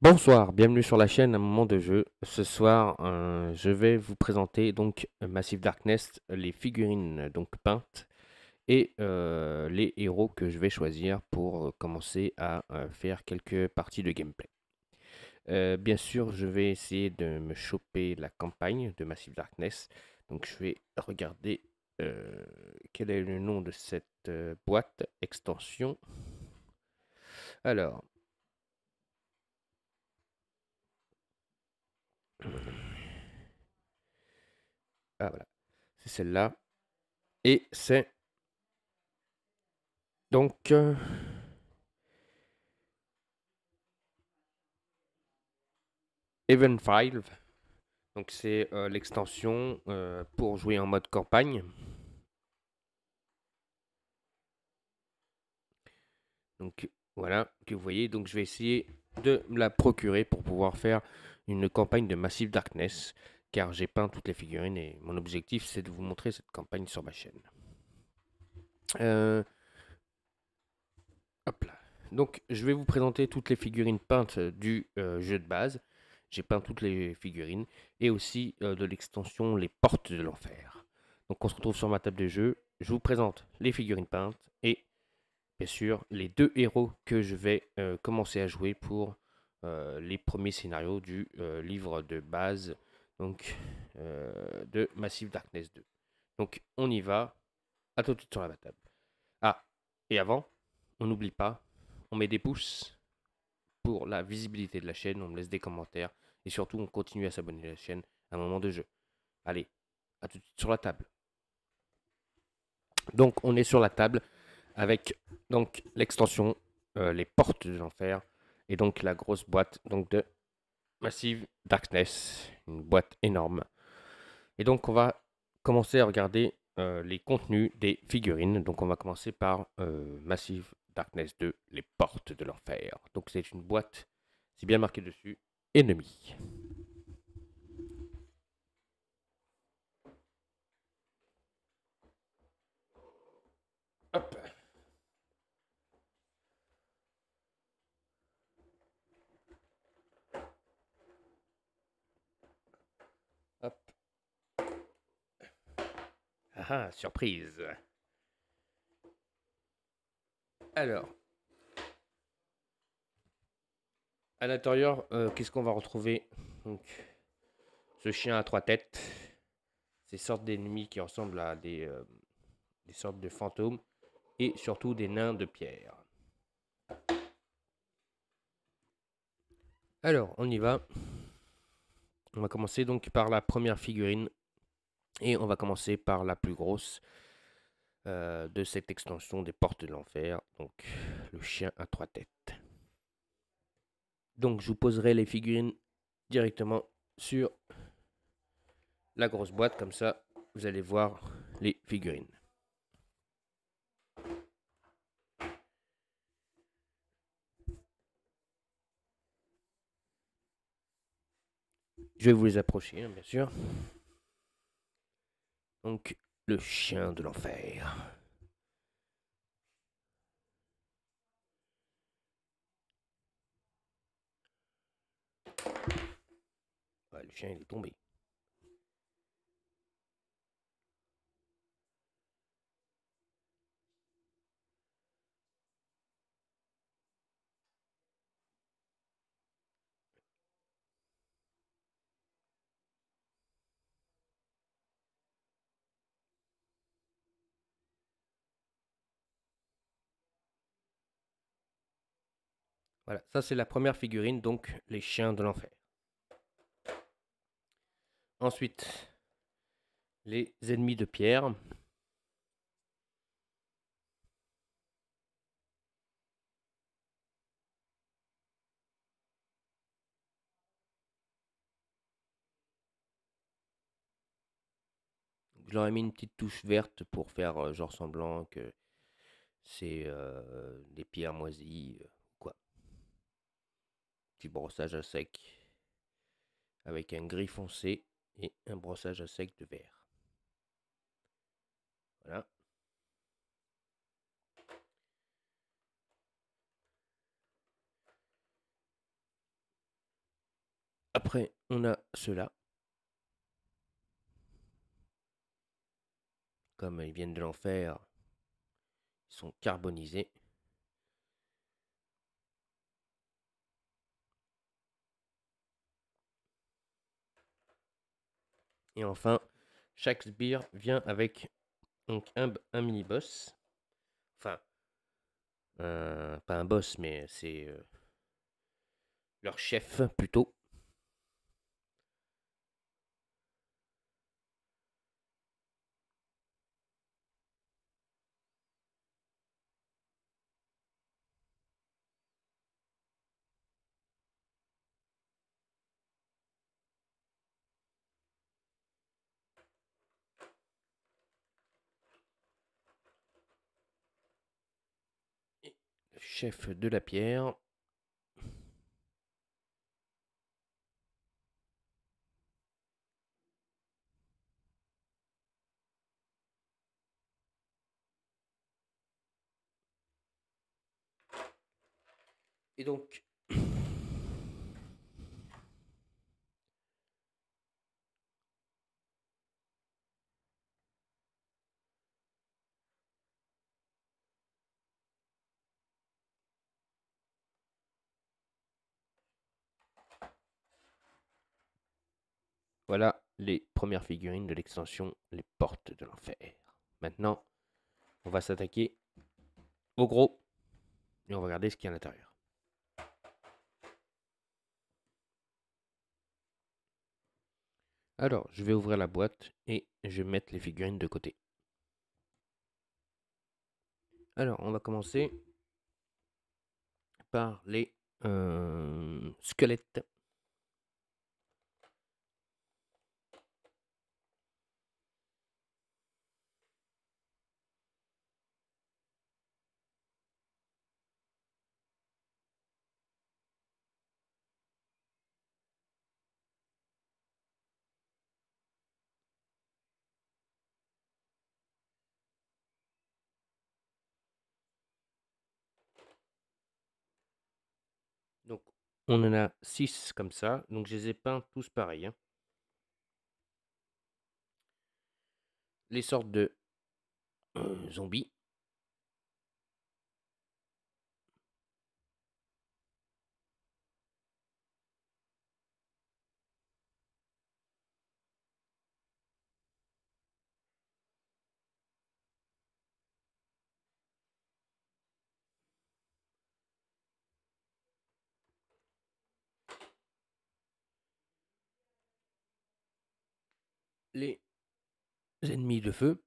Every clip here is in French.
Bonsoir, bienvenue sur la chaîne Un moment de jeu. Ce soir, je vais vous présenter donc Massive Darkness, les figurines donc peintes et les héros que je vais choisir pour commencer à faire quelques parties de gameplay. Bien sûr, je vais essayer de me choper la campagne de Massive Darkness. Donc je vais regarder quel est le nom de cette boîte extension. Alors, ah voilà, c'est celle-là. Et c'est donc Even 5. Donc c'est l'extension pour jouer en mode campagne. Donc voilà, que vous voyez. Donc je vais essayer de me la procurer pour pouvoir faire une campagne de Massive Darkness. Car j'ai peint toutes les figurines et mon objectif c'est de vous montrer cette campagne sur ma chaîne. Euh, Hop là. Donc je vais vous présenter toutes les figurines peintes du jeu de base. J'ai peint toutes les figurines et aussi de l'extension Les Portes de l'Enfer. Donc on se retrouve sur ma table de jeu. Je vous présente les figurines peintes et bien sûr les deux héros que je vais commencer à jouer pour les premiers scénarios du livre de base donc, de Massive Darkness 2. Donc on y va. À tout de suite sur la table. Ah, et avant, on n'oublie pas, on met des pouces pour la visibilité de la chaîne, on me laisse des commentaires et surtout on continue à s'abonner à la chaîne à un moment de jeu. Allez, à tout de suite sur la table. Donc on est sur la table avec donc l'extension les portes de l'enfer et donc la grosse boîte donc de Massive Darkness, une boîte énorme. Et donc on va commencer à regarder les contenus des figurines. Donc on va commencer par Massive Darkness 2, les portes de l'enfer. Donc c'est une boîte, c'est bien marqué dessus, ennemi. Hop, hop. Ah ah, surprise. Alors, à l'intérieur, qu'est-ce qu'on va retrouver? Donc, ce chien à trois têtes, ces sortes d'ennemis qui ressemblent à des sortes de fantômes et surtout des nains de pierre. Alors, on y va. On va commencer donc par la première figurine et on va commencer par la plus grosse de cette extension des portes de l'enfer, donc le chien à trois têtes. Donc je vous poserai les figurines directement sur la grosse boîte, comme ça vous allez voir les figurines. Je vais vous les approcher, hein, bien sûr. Donc le chien de l'enfer. Ouais, le chien il est tombé. Voilà, ça c'est la première figurine, donc les chiens de l'enfer. Ensuite, les ennemis de pierre. Je leur ai mis une petite touche verte pour faire genre semblant que c'est des pierres moisies, quoi. Petit brossage à sec avec un gris foncé et un brossage à sec de vert. Voilà. Après, on a ceux-là. Comme ils viennent de l'enfer, ils sont carbonisés. Et enfin, chaque sbire vient avec donc un mini-boss. Enfin, pas un boss, mais c'est leur chef plutôt. Et le chef de la pierre. Et donc, voilà les premières figurines de l'extension Les Portes de l'Enfer. Maintenant, on va s'attaquer au gros et on va regarder ce qu'il y a à l'intérieur. Alors, je vais ouvrir la boîte et je vais mettre les figurines de côté. Alors, on va commencer par les squelettes. Donc, on en a 6 comme ça. Donc, je les ai peints tous pareils, hein. Les sortes de zombies. Les ennemis de feu.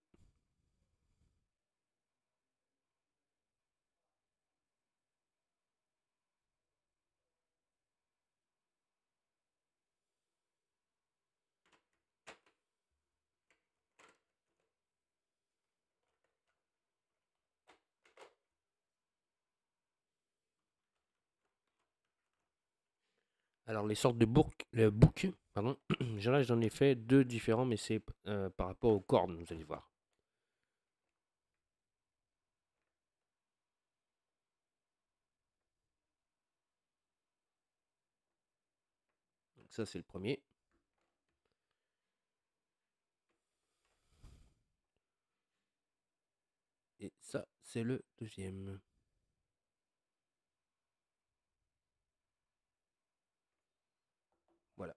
Alors, les sortes de boucs, pardon. J'en ai fait 2 différents, mais c'est par rapport aux cornes, vous allez voir. Donc, ça, c'est le premier. Et ça, c'est le deuxième. Voilà.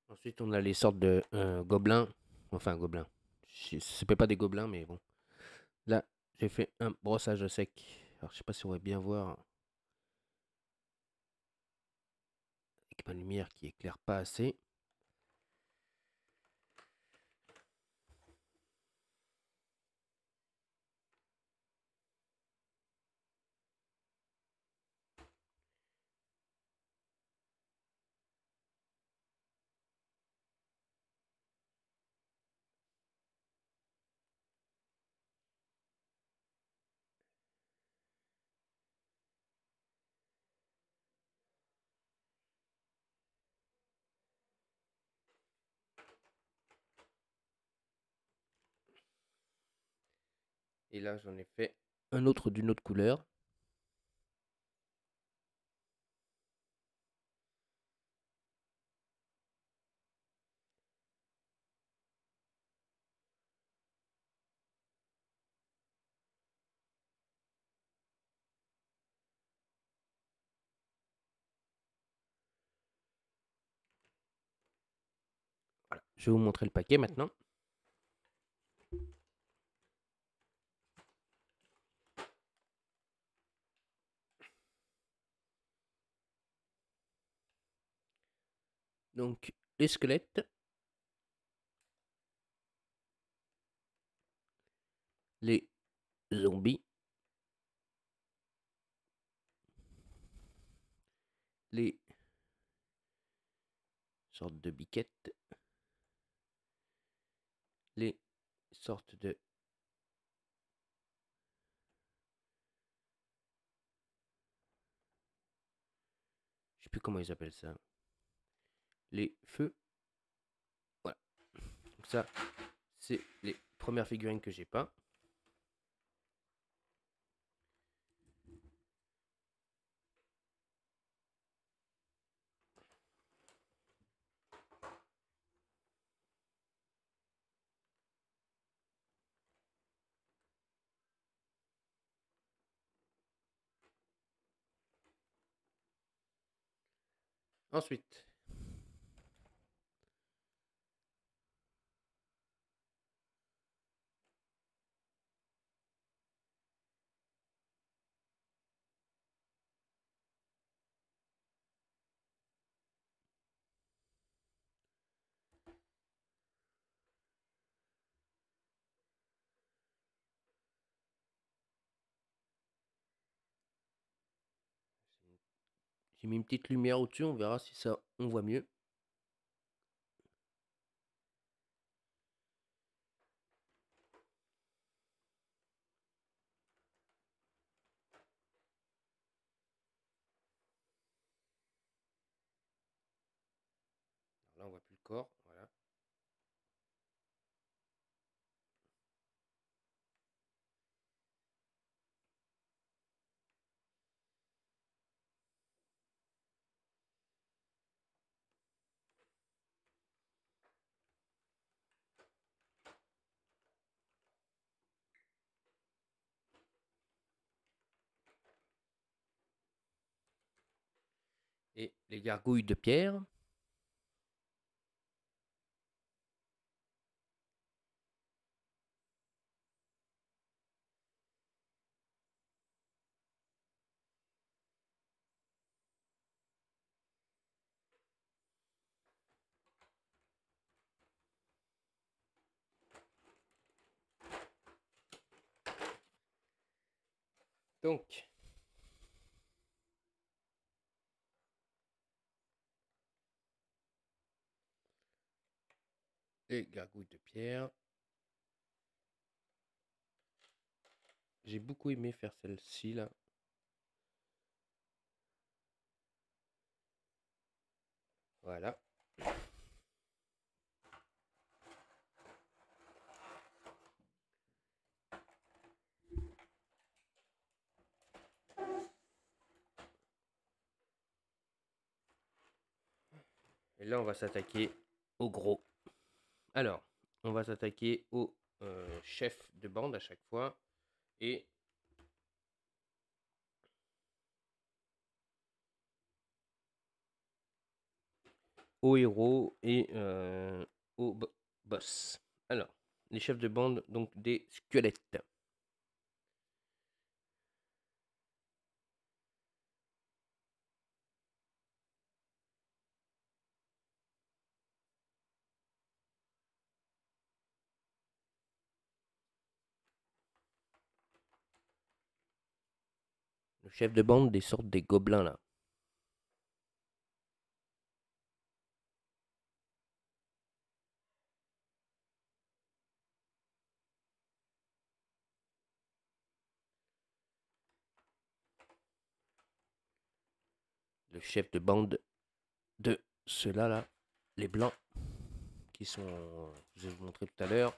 Ensuite, on a les sortes de gobelins. Enfin, gobelins. Ce n'est pas des gobelins, mais bon. Là, j'ai fait un brossage à sec. Alors, je sais pas si on va bien voir avec ma lumière qui éclaire pas assez. Et là, j'en ai fait un autre d'une autre couleur. Voilà. Je vais vous montrer le paquet maintenant. Donc, les squelettes, les zombies, les sortes de biquettes, les sortes de je sais plus comment ils appellent ça. Les feux. Voilà. Donc ça, c'est les premières figurines que j'ai peint. Ensuite, j'ai mis une petite lumière au-dessus, on verra si ça on voit mieux. Alors là, on voit plus le corps, voilà. Et les gargouilles de pierre. Donc, les gargouilles de pierre. J'ai beaucoup aimé faire celle-ci là. Voilà. Et là, on va s'attaquer au gros. Alors, on va s'attaquer au chef de bande à chaque fois. Et au héros et au boss. Alors, les chefs de bande, donc des squelettes. Le chef de bande des sortes des gobelins là. Le chef de bande de ceux-là là, les blancs, qui sont, je vais vous montrer tout à l'heure.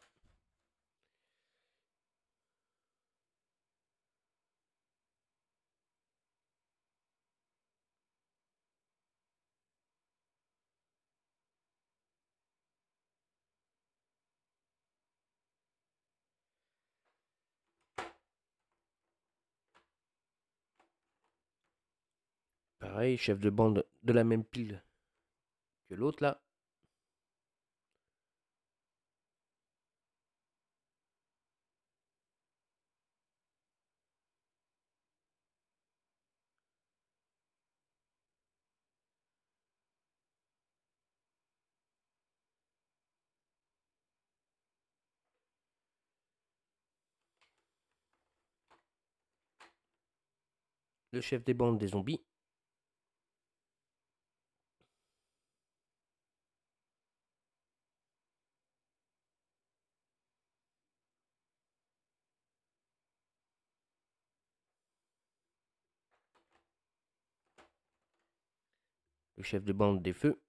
Pareil, chef de bande de la même pile que l'autre là. Le chef des bandes des zombies. Le chef de bande des feux.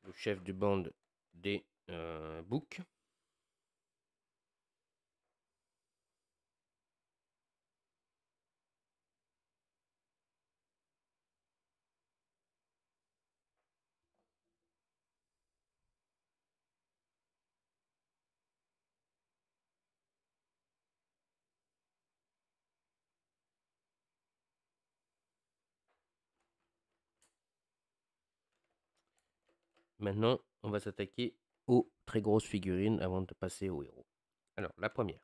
Le chef de bande des boucs. Maintenant, on va s'attaquer aux très grosses figurines avant de passer aux héros. Alors, la première.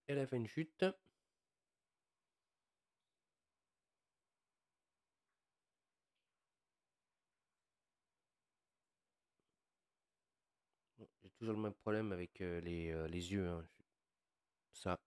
Elle a fait une chute. J'ai toujours le même problème avec les yeux. Hein. Ça.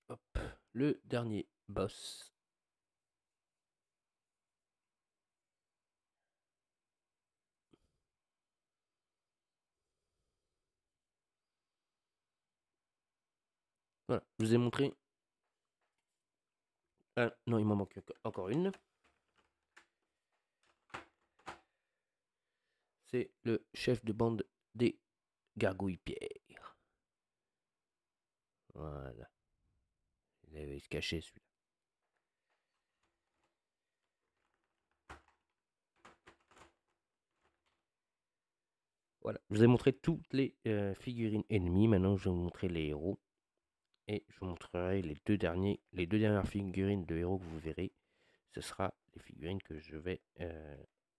Hop. Le dernier boss. Voilà, je vous ai montré. Ah, non, il m'en manque encore une. C'est le chef de bande des gargouilles-pierres. Voilà. Il avait se cacher celui-là. Voilà, je vous ai montré toutes les figurines ennemies. Maintenant, je vais vous montrer les héros. Et je vous montrerai les deux dernières figurines de héros que vous verrez. Ce sera les figurines que je vais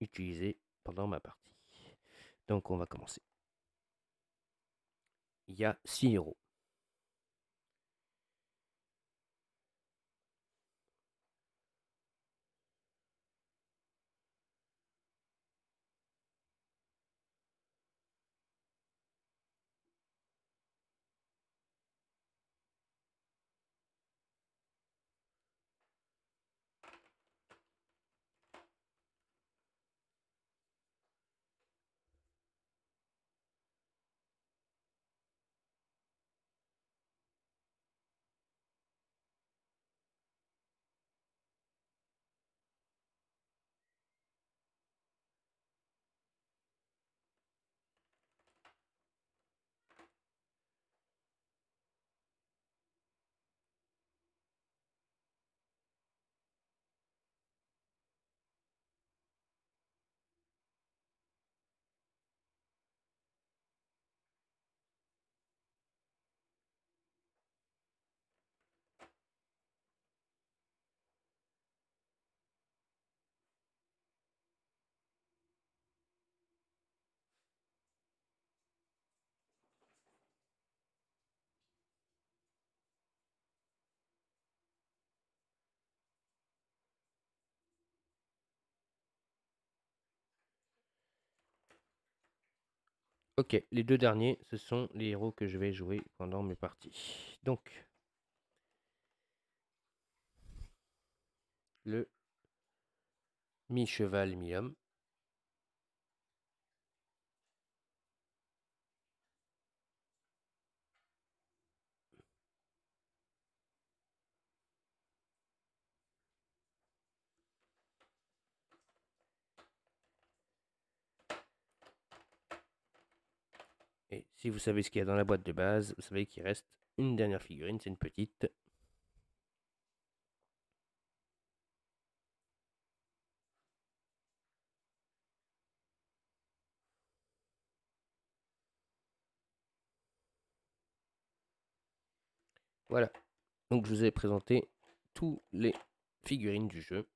utiliser pendant ma partie. Donc, on va commencer. Il y a 6 héros. Ok, les deux derniers, ce sont les héros que je vais jouer pendant mes parties. Donc, le mi-cheval, mi-homme. Et si vous savez ce qu'il y a dans la boîte de base, vous savez qu'il reste une dernière figurine, c'est une petite. Voilà, donc je vous ai présenté tous les figurines du jeu.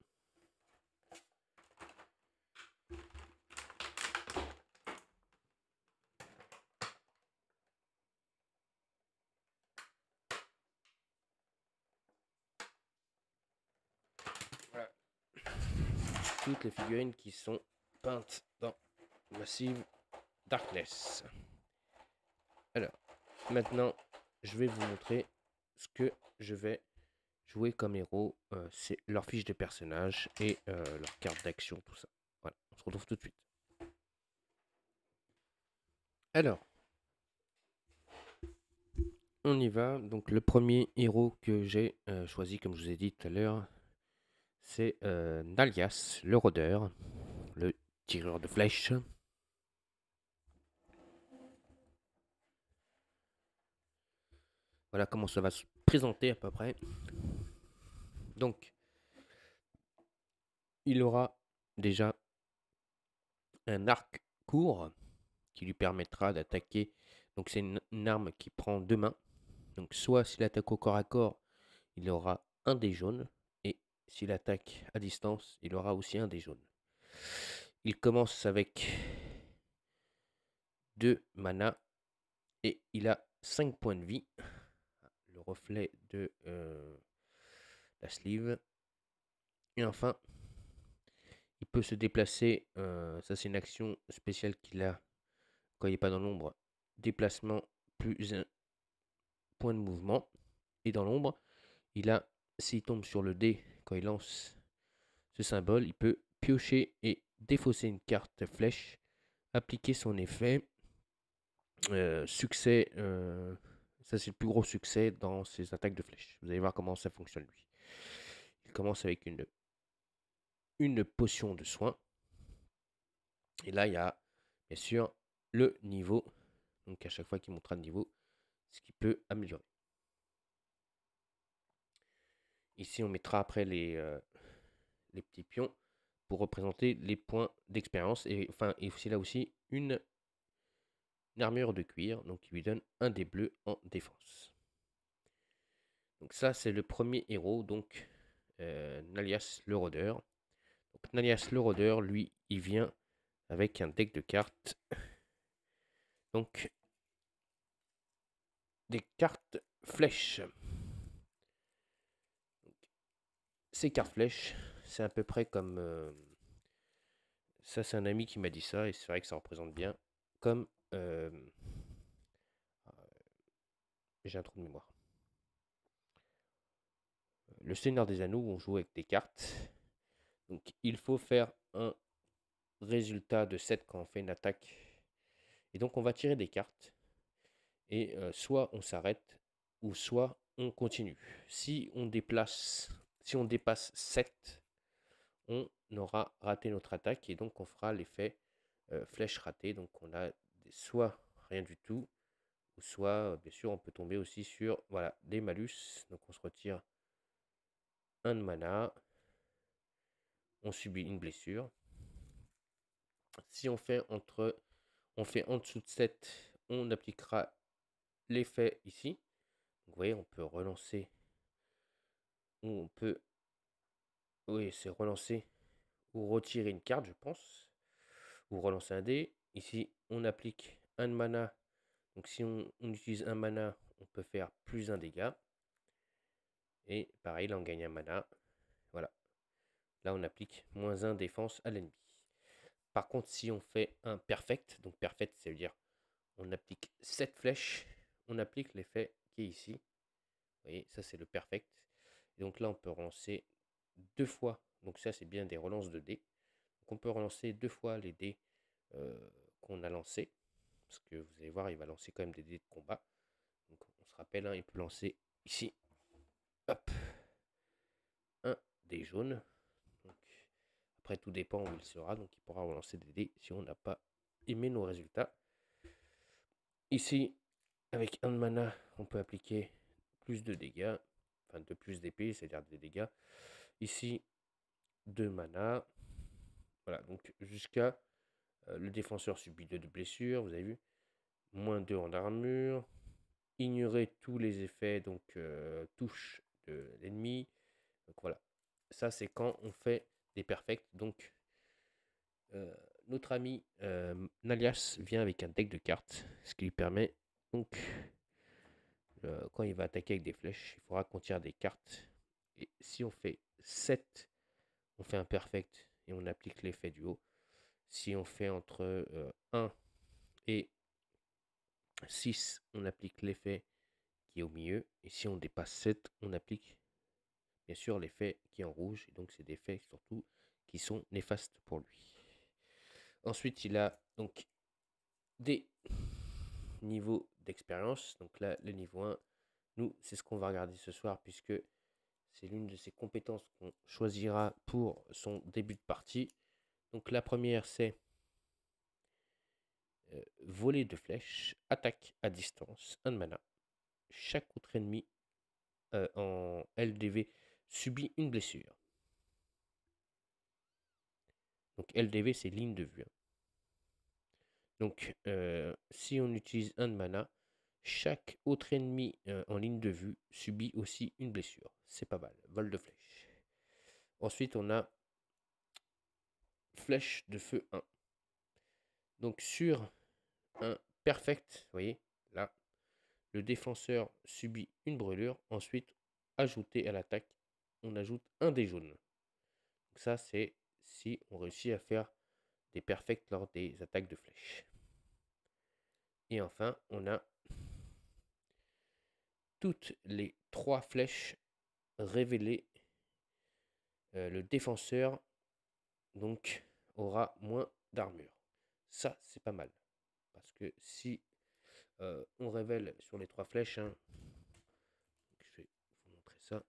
Voilà. Toutes les figurines qui sont peintes dans Massive Darkness. Alors, maintenant, je vais vous montrer ce que je vais jouer comme héros. C'est leur fiche de personnage et leur carte d'action, tout ça. Voilà, on se retrouve tout de suite. Alors, on y va. Donc, le premier héros que j'ai choisi, comme je vous ai dit tout à l'heure, c'est Nalias, le rôdeur, le tireur de flèches. Voilà comment ça va se présenter à peu près. Donc, il aura déjà un arc court qui lui permettra d'attaquer. Donc, c'est une arme qui prend deux mains. Donc, soit s'il attaque au corps à corps, il aura un dé jaune. Et s'il attaque à distance, il aura aussi un dé jaune. Il commence avec 2 mana et il a 5 points de vie. Le reflet de la sleeve. Et enfin, il peut se déplacer. Ça, c'est une action spéciale qu'il a quand il n'est pas dans l'ombre. Déplacement plus un point de mouvement. Et dans l'ombre, il a, s'il tombe sur le dé quand il lance ce symbole, il peut piocher et défausser une carte flèche, appliquer son effet. Succès, ça c'est le plus gros succès dans ses attaques de flèche. Vous allez voir comment ça fonctionne lui. Il commence avec une potion de soin. Et là, il y a bien sûr le niveau. Donc à chaque fois qu'il montera de niveau, ce qui peut améliorer. Ici, on mettra après les petits pions pour représenter les points d'expérience. Et enfin, et aussi là aussi une armure de cuir, donc qui lui donne un dé bleu en défense. Donc ça, c'est le premier héros, donc Nalias le rôdeur. Donc, Nalias le rôdeur, lui, il vient avec un deck de cartes. Donc, des cartes flèches. Donc, ces cartes flèches, c'est à peu près comme... ça, c'est un ami qui m'a dit ça, et c'est vrai que ça représente bien comme... j'ai un trou de mémoire. Le Seigneur des Anneaux, où on joue avec des cartes. Donc, il faut faire un résultat de 7 quand on fait une attaque. Et donc, on va tirer des cartes. Et soit on s'arrête, ou soit on continue. Si on dépasse 7, on aura raté notre attaque et donc on fera l'effet flèche ratée. Donc on a soit rien du tout, ou soit bien sûr on peut tomber aussi sur voilà, des malus. Donc on se retire un de mana, on subit une blessure. Si on fait en dessous de 7, on appliquera l'effet ici. Donc, vous voyez, on peut relancer, on peut, oui, c'est relancer ou retirer une carte, je pense, ou relancer un dé. Ici, on applique un de mana. Donc, si on utilise un mana, on peut faire plus un dégât. Et pareil, là, on gagne un mana. Voilà. Là, on applique moins un défense à l'ennemi. Par contre, si on fait un perfect, donc perfect, ça veut dire on applique 7 flèches, on applique l'effet qui est ici. Vous voyez, ça c'est le perfect. Et donc là, on peut relancer 2 fois. Donc ça, c'est bien des relances de dés. Donc on peut relancer 2 fois les dés qu'on a lancés. Parce que vous allez voir, il va lancer quand même des dés de combat. Donc on se rappelle, hein, il peut lancer ici, hop, un dé jaune. Donc, après, tout dépend où il sera. Donc il pourra relancer des dés si on n'a pas aimé nos résultats. Ici, avec un de mana, on peut appliquer plus de dégâts. Enfin, de plus d'épée, c'est-à-dire des dégâts. Ici, 2 mana. Voilà, donc jusqu'à le défenseur subit 2 de blessures, vous avez vu. Moins 2 en armure. Ignorer tous les effets, donc touche de l'ennemi. Donc voilà, ça c'est quand on fait des perfects. Donc notre ami Nalias vient avec un deck de cartes, ce qui lui permet donc quand il va attaquer avec des flèches, il faudra qu'on tire des cartes. Et si on fait 7, on fait un perfect et on applique l'effet du haut. Si on fait entre 1 et 6, on applique l'effet qui est au milieu. Et si on dépasse 7, on applique bien sûr l'effet qui est en rouge. Et donc c'est des effets surtout qui sont néfastes pour lui. Ensuite, il a donc des niveaux d'expérience. Donc là, le niveau 1, nous, c'est ce qu'on va regarder ce soir puisque c'est l'une de ses compétences qu'on choisira pour son début de partie. Donc la première, c'est voler de flèches, attaque à distance, 1 de mana. Chaque autre ennemi en LDV subit une blessure. Donc LDV, c'est ligne de vue. Hein. Donc si on utilise 1 de mana, chaque autre ennemi en ligne de vue subit aussi une blessure. C'est pas mal. Vol de flèche. Ensuite, on a flèche de feu 1. Donc sur un perfect, vous voyez, là, le défenseur subit une brûlure. Ensuite, ajouté à l'attaque, on ajoute un dé jaune. Donc ça, c'est si on réussit à faire des perfects lors des attaques de flèche. Et enfin, on a toutes les 3 flèches révélées. Le défenseur donc aura moins d'armure. Ça, c'est pas mal. Parce que si on révèle sur les 3 flèches, hein, je vais vous montrer ça.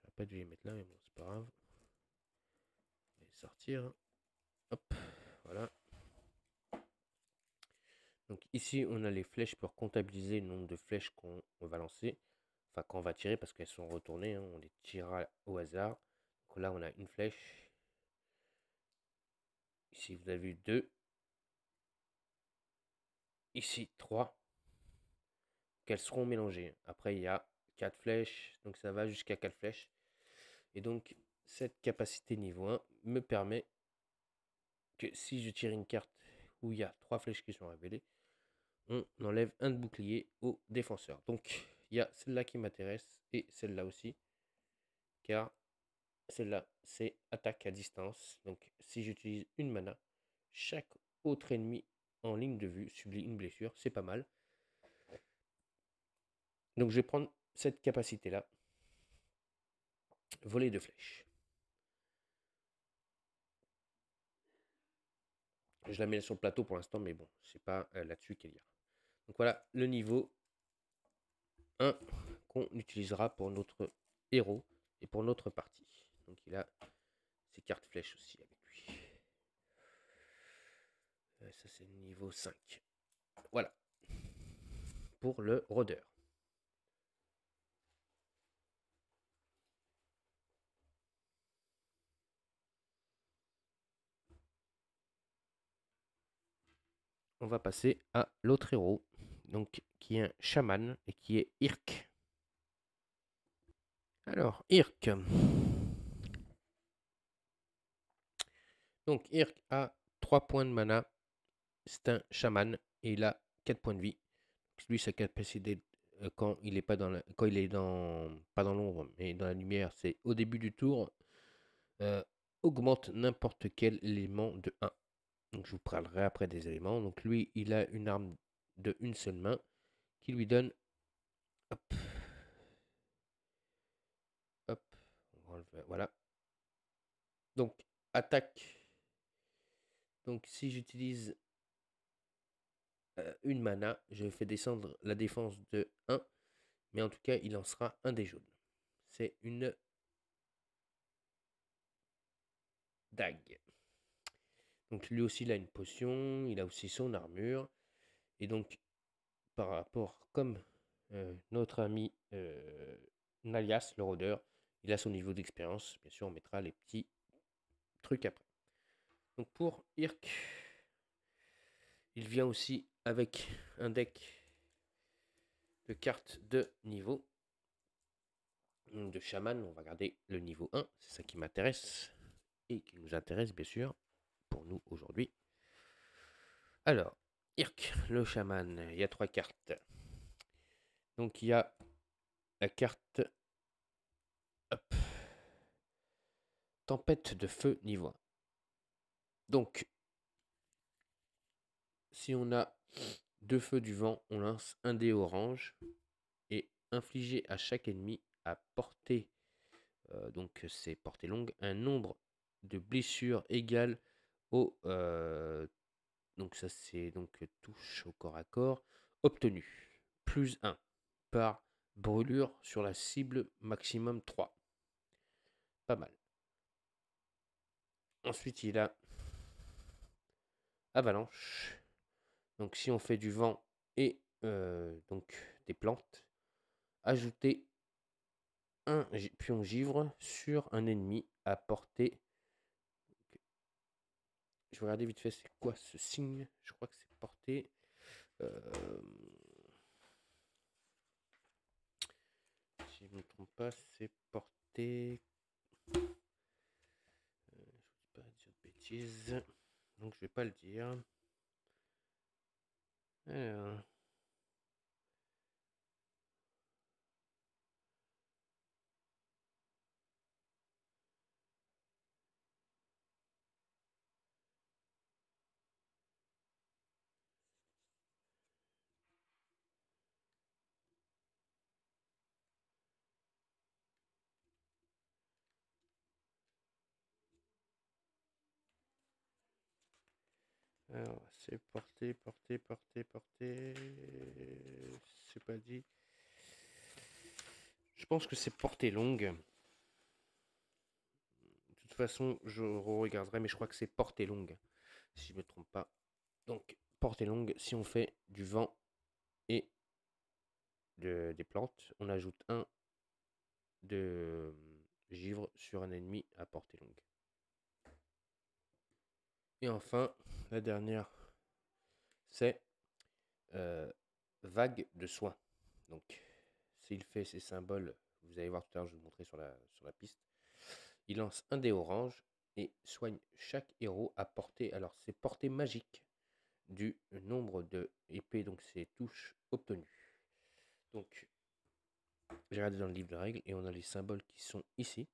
J'aurais pas dû les mettre là, mais bon, c'est pas grave. Je vais les sortir. Hop, voilà. Donc ici, on a les flèches pour comptabiliser le nombre de flèches qu'on va lancer. Enfin, qu'on va tirer parce qu'elles sont retournées. Hein, on les tirera au hasard. Donc là, on a une flèche. Ici, vous avez vu 2. Ici, 3. Qu'elles seront mélangées. Après, il y a 4 flèches. Donc ça va jusqu'à 4 flèches. Et donc, cette capacité niveau 1 me permet que si je tire une carte où il y a 3 flèches qui sont révélées, on enlève un de bouclier au défenseur. Donc, il y a celle-là qui m'intéresse et celle-là aussi. Car celle-là, c'est attaque à distance. Donc, si j'utilise une mana, chaque autre ennemi en ligne de vue subit une blessure. C'est pas mal. Donc, je vais prendre cette capacité-là. Voler de flèches. Je la mets sur le plateau pour l'instant, mais bon, c'est pas là-dessus qu'elle ira. Donc voilà le niveau 1 qu'on utilisera pour notre héros et pour notre partie. Donc il a ses cartes flèches aussi avec lui. Ça c'est le niveau 5. Voilà. Pour le rôdeur. On va passer à l'autre héros, donc qui est un chaman et qui est Irk. Alors, Irk. Donc, Irk a 3 points de mana. C'est un chaman et il a 4 points de vie. Lui, sa capacité quand il est pas dans la, quand il est dans pas dans l'ombre mais dans la lumière, c'est au début du tour augmente n'importe quel élément de 1. Donc je vous parlerai après des éléments. Donc lui, il a une arme de une seule main qui lui donne... Hop, hop, on va enlever, voilà. Donc attaque. Donc si j'utilise une mana, je fais descendre la défense de 1. Mais en tout cas, il lancera un des jaunes. C'est une dague. Donc lui aussi, il a une potion, il a aussi son armure. Et donc, par rapport, comme notre ami Nalias, le rôdeur, il a son niveau d'expérience. Bien sûr, on mettra les petits trucs après. Donc pour Irk, il vient aussi avec un deck de cartes de niveau. De chaman, on va garder le niveau 1, c'est ça qui m'intéresse. Et qui nous intéresse, bien sûr, pour nous aujourd'hui. Alors, Irk, le chaman, il y a 3 cartes. Donc il y a la carte hop, Tempête de feu niveau 1. Donc, si on a 2 feux du vent, on lance un dé orange et infliger à chaque ennemi à portée, donc c'est portée longue, un nombre de blessures égal au... donc ça c'est donc touche au corps à corps, obtenu, plus 1 par brûlure sur la cible, maximum 3. Pas mal. Ensuite, il a avalanche. Donc, si on fait du vent et donc des plantes, ajouter un pion givre sur un ennemi à portée. Je vais regarder vite fait c'est quoi ce signe. Je crois que c'est portée. Si je ne me trompe pas, c'est portée. Je ne dis pas dire de bêtises. Donc je vais pas le dire. Alors. Alors, c'est porté. C'est pas dit. Je pense que c'est portée longue. De toute façon, je regarderai, mais je crois que c'est portée longue, si je ne me trompe pas. Donc, portée longue, si on fait du vent et des plantes, on ajoute un de givre sur un ennemi à portée longue. Et enfin, la dernière, c'est vague de soin. Donc, s'il fait ces symboles, vous allez voir tout à l'heure, je vais vous montrer sur la piste. Il lance un dé orange et soigne chaque héros à portée. Alors, c'est portée magique du nombre de épées, donc c'est touches obtenues. Donc, j'ai regardé dans le livre de règles et on a les symboles qui sont ici.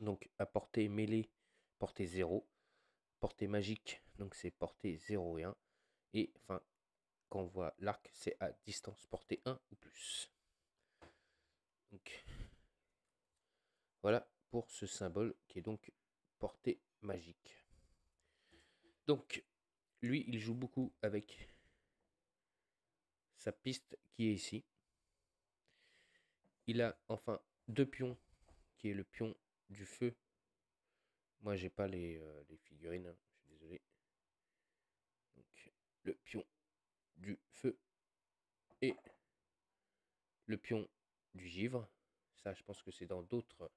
Donc, à portée mêlée, portée 0. Portée magique, donc c'est portée 0 et 1. Et enfin, quand on voit l'arc, c'est à distance portée 1 ou plus. Donc, voilà pour ce symbole qui est donc portée magique. Donc, lui, il joue beaucoup avec sa piste qui est ici. Il a enfin 2 pions, qui est le pion du feu. Moi, j'ai pas les figurines, hein, je suis désolé. Donc, le pion du feu et le pion du givre. Ça, je pense que c'est dans d'autres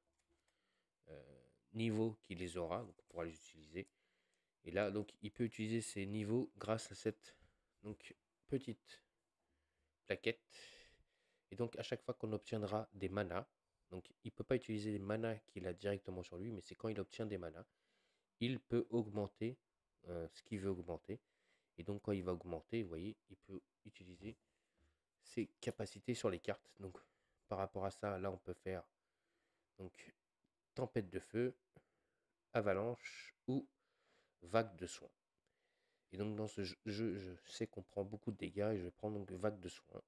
niveaux qu'il les aura, donc on pourra les utiliser. Et là, donc, il peut utiliser ces niveaux grâce à cette donc, petite plaquette. Et donc, à chaque fois qu'on obtiendra des manas, donc il ne peut pas utiliser les manas qu'il a directement sur lui, mais c'est quand il obtient des manas, il peut augmenter ce qu'il veut augmenter. Et donc, quand il va augmenter, vous voyez, il peut utiliser ses capacités sur les cartes. Donc, par rapport à ça, là, on peut faire donc tempête de feu, avalanche ou vague de soin. Et donc dans ce jeu, je sais qu'on prend beaucoup de dégâts et je vais prendre donc vague de soins.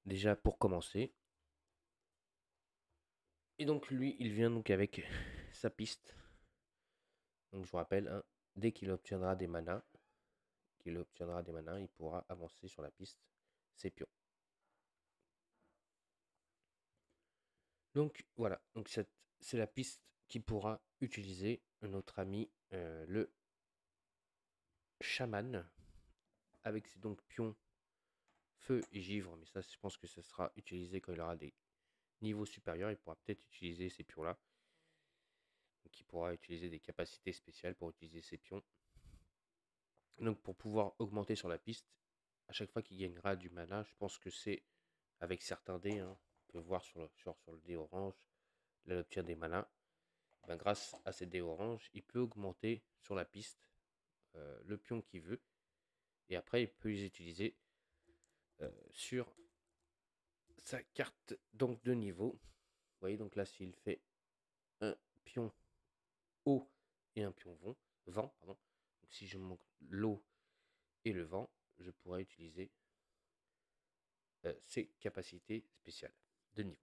Déjà pour commencer. Et donc lui, il vient donc avec sa piste. Donc je vous rappelle, hein, dès qu'il obtiendra des manas, il pourra avancer sur la piste ses pions. Donc voilà, donc c'est la piste qui pourra utiliser notre ami le chaman avec ses donc pions feu et givre, mais ça je pense que ce sera utilisé quand il aura des niveaux supérieurs. Il pourra peut-être utiliser ces pions là, donc il pourra utiliser des capacités spéciales pour utiliser ces pions. Donc pour pouvoir augmenter sur la piste, à chaque fois qu'il gagnera du mana, je pense que c'est avec certains dés, hein, on peut voir sur le dé orange, là il obtient des manas. Ben, grâce à ces dés orange, il peut augmenter sur la piste le pion qu'il veut. Et après, il peut les utiliser sur sa carte donc de niveau. Vous voyez, donc là, s'il fait un pion eau et un pion vent, pardon. Donc si je manque l'eau et le vent, je pourrais utiliser ses capacités spéciales de niveau.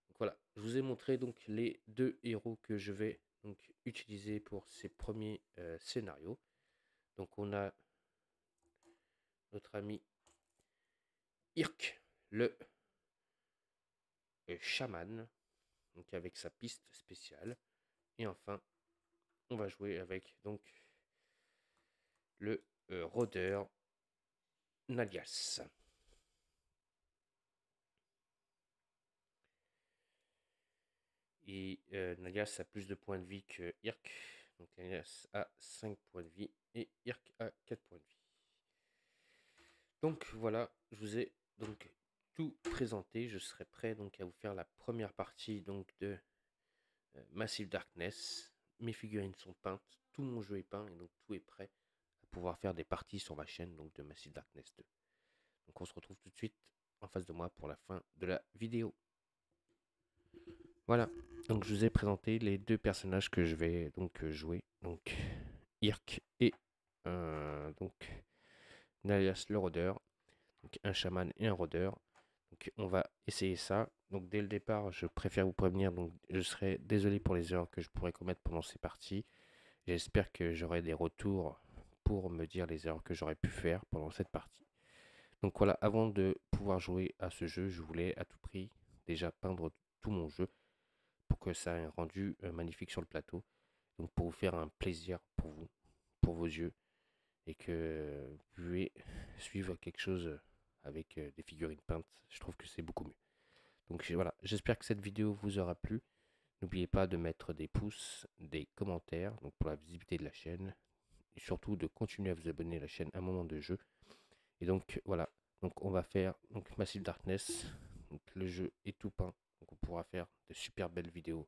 Donc voilà, je vous ai montré donc les deux héros que je vais donc utiliser pour ces premiers scénarios. Donc on a notre ami Irk, le chaman, donc avec sa piste spéciale. Et enfin, on va jouer avec donc le rôdeur Nalias. Et Nalias a plus de points de vie que Irk. Donc Nalias a 5 points de vie et Irk a 4 points de vie. Donc voilà, je vous ai donc tout présenté. Je serai prêt donc à vous faire la première partie donc de Massive Darkness. Mes figurines sont peintes, tout mon jeu est peint et donc tout est prêt à pouvoir faire des parties sur ma chaîne donc de Massive Darkness 2. Donc on se retrouve tout de suite en face de moi pour la fin de la vidéo. Voilà, donc je vous ai présenté les deux personnages que je vais donc jouer, donc Irk et donc Nalias le rôdeur, donc un chaman et un rôdeur. Donc on va essayer ça. Donc dès le départ, je préfère vous prévenir, donc je serai désolé pour les erreurs que je pourrais commettre pendant ces parties. J'espère que j'aurai des retours pour me dire les erreurs que j'aurais pu faire pendant cette partie. Donc voilà, avant de pouvoir jouer à ce jeu, je voulais à tout prix déjà peindre tout mon jeu pour que ça ait un rendu magnifique sur le plateau. Donc pour vous faire un plaisir pour vous, pour vos yeux, et que vous pouvez suivre quelque chose avec des figurines peintes. Je trouve que c'est beaucoup mieux. Donc voilà, j'espère que cette vidéo vous aura plu. N'oubliez pas de mettre des pouces, des commentaires, donc pour la visibilité de la chaîne, et surtout de continuer à vous abonner à la chaîne à un moment de jeu. Et donc voilà, donc on va faire donc Massive Darkness, donc le jeu est tout peint, donc on pourra faire de super belles vidéos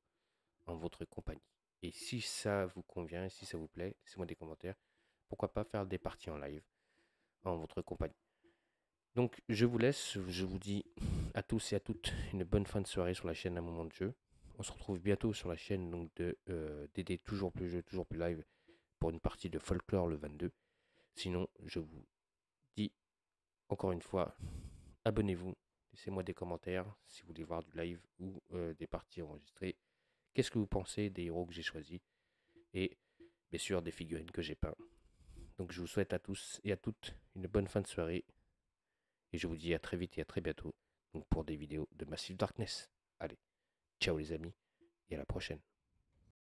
en votre compagnie. Et si ça vous convient, et si ça vous plaît, laissez-moi des commentaires. Pourquoi pas faire des parties en live en votre compagnie. Donc je vous laisse, je vous dis à tous et à toutes une bonne fin de soirée sur la chaîne Un Moment de Jeu. On se retrouve bientôt sur la chaîne donc de DD Toujours Plus Jeu, Toujours Plus Live pour une partie de Folklore le 22. Sinon, je vous dis encore une fois, abonnez-vous, laissez-moi des commentaires si vous voulez voir du live ou des parties enregistrées. Qu'est-ce que vous pensez des héros que j'ai choisis et bien sûr des figurines que j'ai peintes. Donc je vous souhaite à tous et à toutes une bonne fin de soirée. Et je vous dis à très vite et à très bientôt donc pour des vidéos de Massive Darkness. Allez, ciao les amis et à la prochaine.